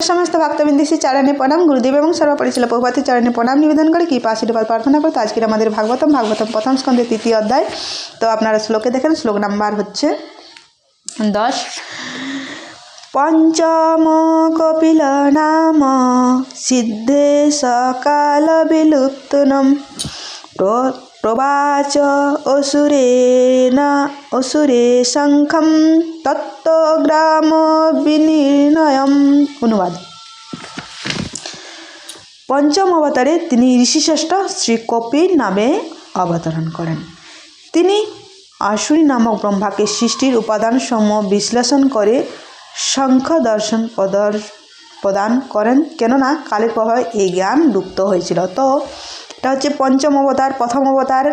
समस्त भक्तबिंदी श्री चरणे प्रणाम गुरुदेव एवं सर्वपरिचित प्रभुपाति चरणे प्रणाम निवेदन करे कृपा आशीर्वाद प्रार्थना करते आजके हमारे भागवतम प्रथम स्कंदे तृतीय अध्याय। तो अपनारा श्लोके देखें, श्लोक नम्बर होच्छे 10। पंचम कपिल नाम सिद्धे सकाल विलुप्तनम प्रवाच असुरे शंखम तत्त्वग्राम विनिर्णयम। अनुवाद। पंचम अवतारे तिनी ऋषिश्रेष्ठ श्री कपिल नामे अवतरण करें। तिनी आसुरी नामक ब्रह्मा के सृष्टिर उपादान समूह विश्लेषण करे शंख दर्शन प्रदान करें, केनना कालेर प्रभावे এই জ্ঞান লুপ্ত হয়েছিল। তো এটা হচ্ছে পঞ্চম অবতার। প্রথম অবতার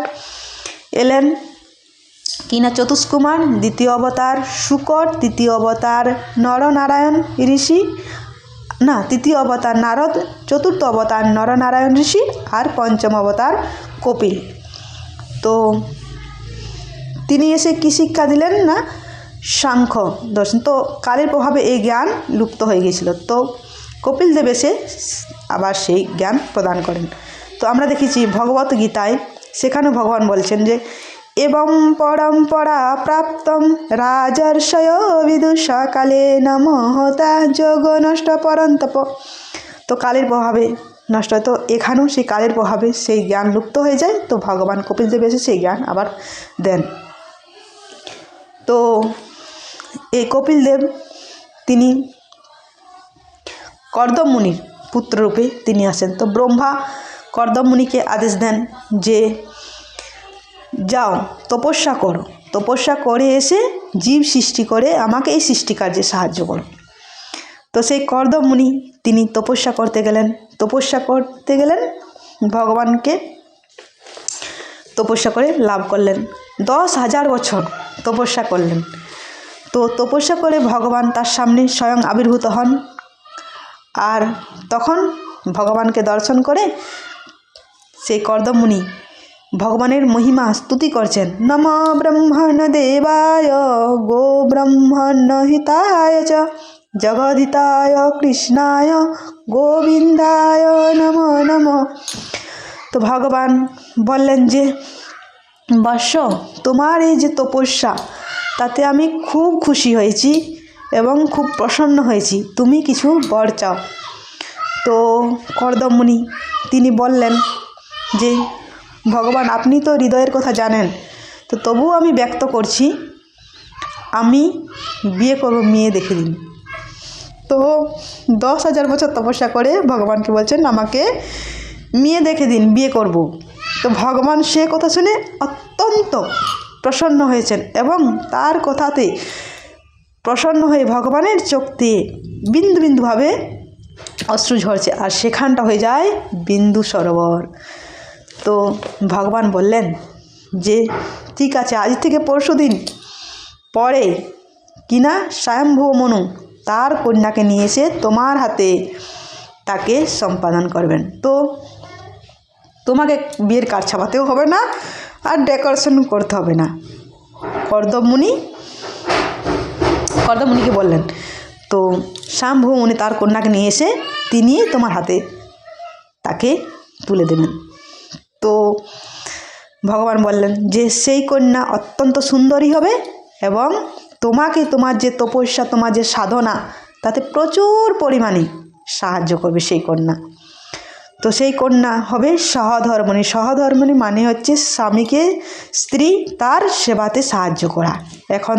এলেন কিনা চতুষ্কুমার, দ্বিতীয় অবতার শুকর, তৃতীয় অবতার নরনারায়ণ ঋষি, না তৃতীয় অবতার নারদ, চতুর্থ অবতার নরনারায়ণ ঋষি আর পঞ্চম অবতার কপিল। তো তিনি এসে কি শিক্ষা দিলেন না সাংখ দর্শন। তো কালের প্রভাবে এই জ্ঞান লুপ্ত হয়ে গিয়েছিল। তো কপিল দেব এসে আবার সেই জ্ঞান প্রদান করেন। তো আমরা দেখেছি ভগবত গীতায়, সেখানে ভগবান বলছেন যে এবং পরম্পরা প্রাপ্তম রাজর্ষয় বিদুষা কালে নমহতা যোগ নষ্ট পরন্তপ। তো কালের প্রভাবে নষ্ট হয়। তো এখানেও সেই কালের প্রভাবে সেই জ্ঞান লুপ্ত হয়ে যায়। তো ভগবান কপিল দেব এসে সেই জ্ঞান আবার দেন। তো এই কপিল দেব তিনি কর্দম মুনির পুত্ররূপে তিনি আসেন। তো ব্রহ্মা কর্দম মুনিকে আদেশ দেন যে যাও তপস্যা করো, তপস্যা করে এসে জীব সৃষ্টি করে আমাকে এই সৃষ্টিকার্যে সাহায্য করো। তো সেই কর্দম মুনি তিনি তপস্যা করতে গেলেন ভগবানকে তপস্যা করে লাভ করলেন। 10,000 বছর তপস্যা করলেন। তো তপস্যা করে ভগবান তার সামনে স্বয়ং আবির্ভূত হন। আর তখন ভগবানকে দর্শন করে সেই কর্দম মুনি ভগবানের মহিমা স্তুতি করছেন। নম ব্রহ্মণ দেবায় গো ব্রহ্মণ হিতায় চ জগদিতায় কৃষ্ণায় গোবিন্দায় নম নম। তো ভগবান বললেন যে বৎস, তোমার এই যে তপস্যা তাতে আমি খুব খুশি হয়েছি এবং খুব প্রসন্ন হয়েছি, তুমি কিছু বর চাও। তো কর্দম মুনি তিনি বললেন যে ভগবান আপনি তো হৃদয়ের কথা জানেন, তো তবুও আমি ব্যক্ত করছি, আমি বিয়ে করব, মেয়ে দেখে দিন। তো 10,000 বছর তপস্যা করে ভগবানকে বলছেন আমাকে মেয়ে দেখে দিন, বিয়ে করব। তো ভগবান সে কথা শুনে অত্যন্ত প্রসন্ন হয়েছেন এবং তার কথাতে প্রসন্ন হয়ে ভগবানের চোখ দিয়ে বিন্দু বিন্দুভাবে অশ্রু ঝরছে, আর সেখানটা হয়ে যায় বিন্দু সরোবর। তো ভগবান বললেন যে ঠিক আছে, আজ থেকে পরশু দিন পরে কিনা স্বয়ম্ভু মনু তার কন্যাকে নিয়ে এসে তোমার হাতে তাকে সম্পাদন করবেন। তো তোমাকে বিয়ের কার্ড ছাপাতেও হবে না আর ডেকোরেশন করতে হবে না। কর্দম মুনিকে বললেন। তো স্বয়ম্ভু মুনি তার কন্যাকে নিয়ে এসে তিনি তোমার হাতে তাকে তুলে দেবেন। তো ভগবান বললেন যে সেই কন্যা অত্যন্ত সুন্দরী হবে এবং তোমাকে তোমার যে তপস্যা, তোমার যে সাধনা, তাতে প্রচুর পরিমাণে সাহায্য করবে সেই কন্যা। তো সেই কন্যা হবে সহধর্মিণী। সহধর্মিণী মানে হচ্ছে স্বামীকে স্ত্রী তার সেবাতে সাহায্য করা। এখন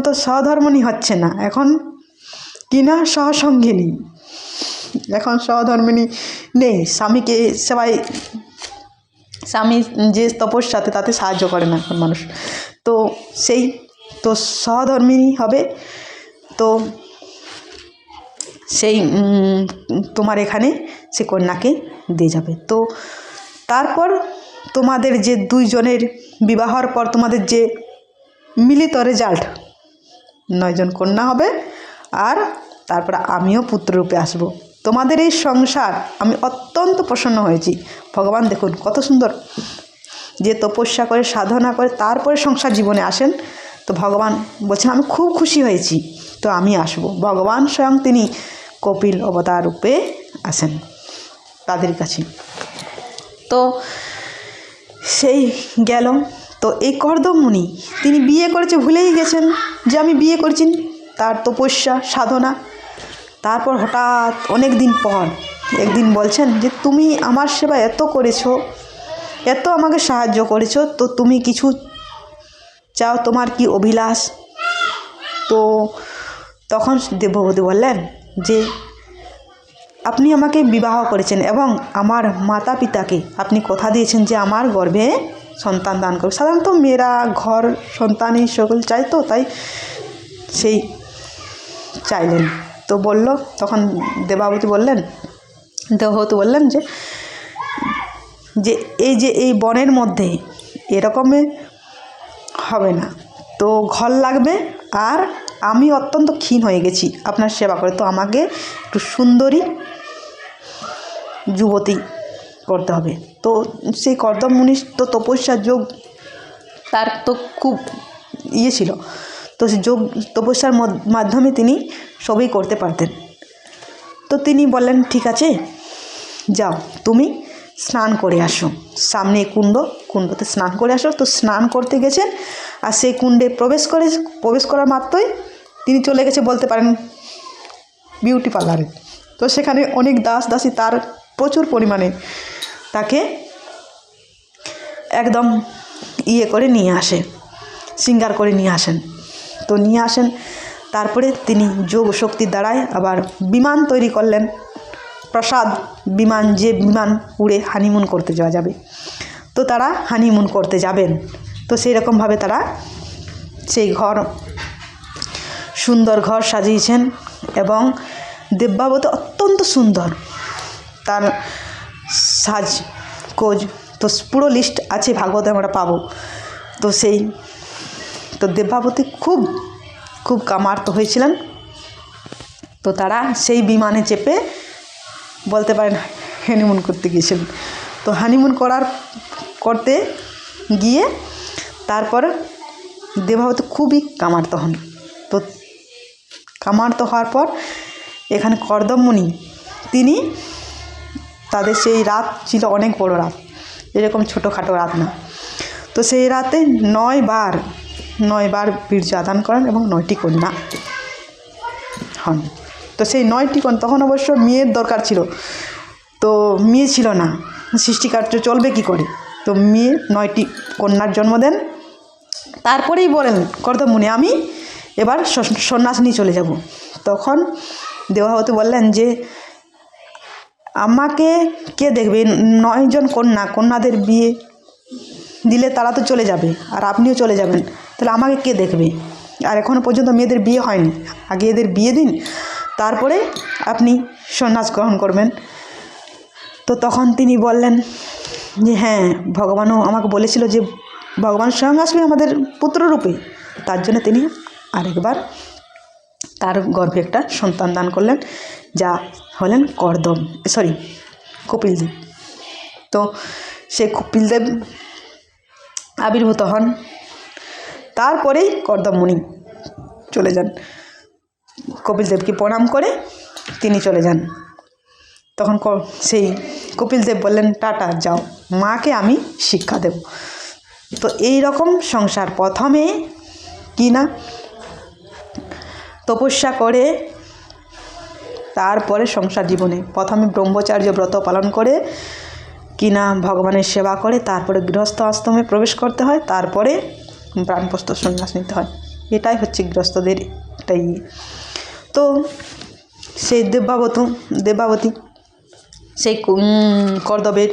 তো সহধর্মিণী হচ্ছে না, এখন কিনা সহসঙ্গিনী। এখন সহধর্মিণী নেই, স্বামীকে সেবায়, স্বামী যে তপস্যাতে তাতে সাহায্য করে না এখন মানুষ। তো সেই তো সহধর্মিণী হবে। তো সেই তোমার এখানে সে কন্যাকে দিয়ে যাবে। তো তারপর তোমাদের যে দুইজনের বিবাহর পর তোমাদের যে মিলিত রেজাল্ট 9 জন কন্যা হবে, আর তারপর আমিও পুত্ররূপে আসব। তোমাদের এই সংসার আমি অত্যন্ত প্রসন্ন হয়েছি। ভগবান দেখুন কত সুন্দর, যে তপস্যা করে সাধনা করে তারপরে সংসার জীবনে আসেন। তো ভগবান বলছেন আমি খুব খুশি হয়েছি, তো আমি আসবো। ভগবান স্বয়ং তিনি কপিল অবতার রূপে আসেন তাদের কাছে। তো সেই গেল। তো এই কর্দম মুনি তিনি বিয়ে করেছে, ভুলেই গেছেন যে আমি বিয়ে করেছি, তার তপস্যা সাধনা। তারপর হঠাৎ অনেক দিন পর একদিন বলছেন যে তুমি আমার সেবা এত করেছো, এত আমাকে সাহায্য করেছো, তো তুমি কিছু চাও, তোমার কি অভিলাষ? তো তখন দেবভূতি বললেন যে আপনি আমাকে বিবাহ করেছেন এবং আমার মাতা পিতাকে আপনি কথা দিয়েছেন যে আমার গর্ভে সন্তান দান করবে। সাধারণত মেয়েরা ঘর সন্তানই সকল চাই, তো তাই সেই চাইলেন। তো বলল, তখন দেবভূতি বললেন, দেবভূতি বললেন যে যে এই বনের মধ্যে এরকমই হবে না, তো ঘর লাগবে, আর আমি অত্যন্ত ক্ষীণ হয়ে গেছি আপনার সেবা করে, তো আমাকে একটু সুন্দরী যুবতী করতে হবে। তো সেই কর্দম মুনির তো তপস্যার যোগ তার তো খুব ছিল, তো সেই যোগ তপস্যার মাধ্যমে তিনি সবই করতে পারতেন। তো তিনি বললেন ঠিক আছে, যাও তুমি স্নান করে আসো, সামনে কুণ্ডতে স্নান করে আসো। তো স্নান করতে গেছেন, আর সেই কুণ্ডে প্রবেশ করার মাত্রই তিনি চলে গেছে বলতে পারেন বিউটি পার্লারে। তো সেখানে অনেক দাসী তার প্রচুর পরিমাণে তাকে একদম করে নিয়ে আসে, শৃঙ্গার করে নিয়ে আসেন। তো নিয়ে আসেন, তারপরে তিনি যোগ শক্তির দ্বারায় আবার বিমান তৈরি করলেন, প্রসাদ বিমান, যে বিমান উড়ে হানিমুন করতে যাওয়া যাবে। তো তারা হানিমুন করতে যাবেন, তো সেই রকমভাবে তারা সেই সুন্দর ঘর সাজিয়েছেন। এবং দেবভূতি অত্যন্ত সুন্দর, তার সাজগোজ তো পুরো লিস্ট আছে, ভাগবতে আমরা পাবো। তো তো দেবভূতি খুব খুব কামার্ত হয়েছিলেন। তো তারা সেই বিমানে চেপে বলতে পারেন হানিমুন করতে গিয়েছিলেন। তো হানিমুন করতে গিয়ে তারপর দেবভূতি খুবই কামার্ত হন। তো কামার্ত হওয়ার পর এখানে কর্দম মুনি তিনি, তাদের সেই রাত ছিল অনেক বড় রাত, এরকম ছোটোখাটো রাত না। তো সেই রাতে 9 বার বীর্য আদান করেন এবং 9টি কন্যা হন। তো সেই 9টি কন্যা, তখন অবশ্য মেয়ের দরকার ছিল, তো মেয়ে ছিল না, সৃষ্টিকার্য চলবে কি করে, তো মেয়ে 9টি কন্যার জন্ম দেন। তারপরেই বলেন কর্দম মুনি আমি এবার সন্ন্যাস নিয়ে চলে যাব। তখন দেবভূতি বললেন যে আমাকে কে দেখবে, 9 জন কন্যাদের বিয়ে দিলে তারা তো চলে যাবে, আর আপনিও চলে যাবেন, তাহলে আমাকে কে দেখবে? আর এখনও পর্যন্ত মেয়েদের বিয়ে হয়নি, আগে এদের বিয়ে দিন, তারপরে আপনি সন্ন্যাস গ্রহণ করবেন। তো তখন তিনি বললেন যে হ্যাঁ, ভগবানও আমাকে বলেছিল যে ভগবান স্বয়ং আসবে আমাদের পুত্ররূপে, তার জন্য তিনি আরেকবার তার গর্ভে একটা সন্তান দান করলেন, যা হলেন কপিলদেব। তো সেই কপিলদেব আবির্ভূত হন। তারপরেই কর্দম মুনি চলে যান, কপিলদেবকে প্রণাম করে তিনি চলে যান। তখন সেই কপিলদেব বললেন টাটা, যাও, মাকে আমি শিক্ষা দেব। তো এই রকম সংসার প্রথমে কিনা তপস্যা করে, তারপরে সংসার জীবনে প্রথমে ব্রহ্মচার্য ব্রত পালন করে কিনা ভগবানের সেবা করে, তারপরে গৃহস্থ আশ্রমে প্রবেশ করতে হয়, তারপরে প্রাণপ্রস্থ সন্ন্যাস নিতে হয়। এটাই হচ্ছে গৃহস্থদের এটাই। তো সেই দেবভূতি সেই কর্দবের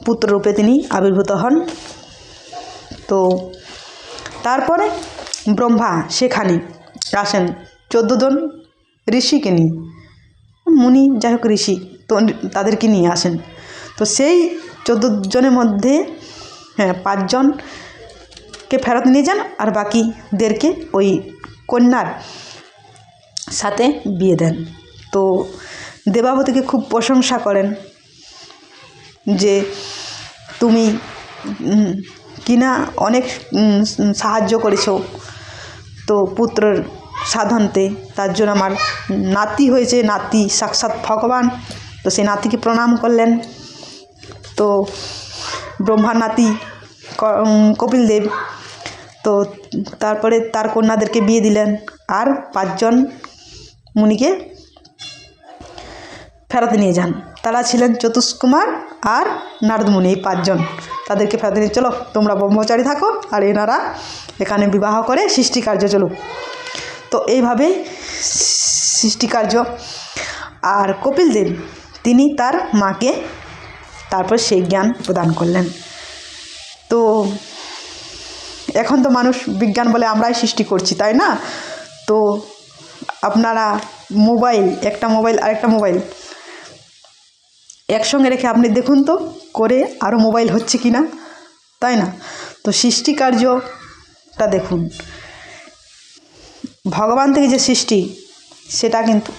পুত্ররূপে তিনি আবির্ভূত হন। তো তারপরে ব্রহ্মা সেখানে আসেন 14 জন ঋষিকে নিয়ে, মুনি যাই হোক ঋষি, তো তাদেরকে নিয়ে আসেন। তো সেই 14 জনের মধ্যে 5 জনকে ফেরত নিয়ে যান, আর বাকিদেরকে ওই কন্যার সাথে বিয়ে দেন। তো দেবভূতিকে খুব প্রশংসা করেন যে তুমি কিনা অনেক সাহায্য করেছো, তো পুত্রের সাধনতে, তার জন্য আমার নাতি হয়েছে, নাতি সাক্ষাৎ ভগবান। তো সেই নাতিকে প্রণাম করলেন। তো ব্রহ্মার নাতি কপিল দেব, তো তারপরে তার কন্যাদেরকে বিয়ে দিলেন, আর 5 জন মুনিকে ফেরত নিয়ে যান। তারা ছিলেন চতুষ্কুমার আর নারদ মুনি, এই 5 জন। তাদেরকে ফেরত নিয়ে চলো তোমরা ব্রহ্মচারী থাকো, আর এনারা এখানে বিবাহ করে সৃষ্টিকার্য চলুক। তো এইভাবে সৃষ্টিকার্য। আর কপিল দেব তিনি তার মাকে তারপর সেই জ্ঞান প্রদান করলেন। তো এখন তো মানুষ বিজ্ঞান বলে আমরাই সৃষ্টি করছি, তাই না? তো আপনারা মোবাইল, একটা মোবাইল আরেকটা মোবাইল একসঙ্গে রেখে আপনি দেখুন তো করে আরও মোবাইল হচ্ছে কি না, তাই না? তো সৃষ্টিকার্যটা দেখুন, ভগবান থেকে যে সৃষ্টি সেটা কিন্তু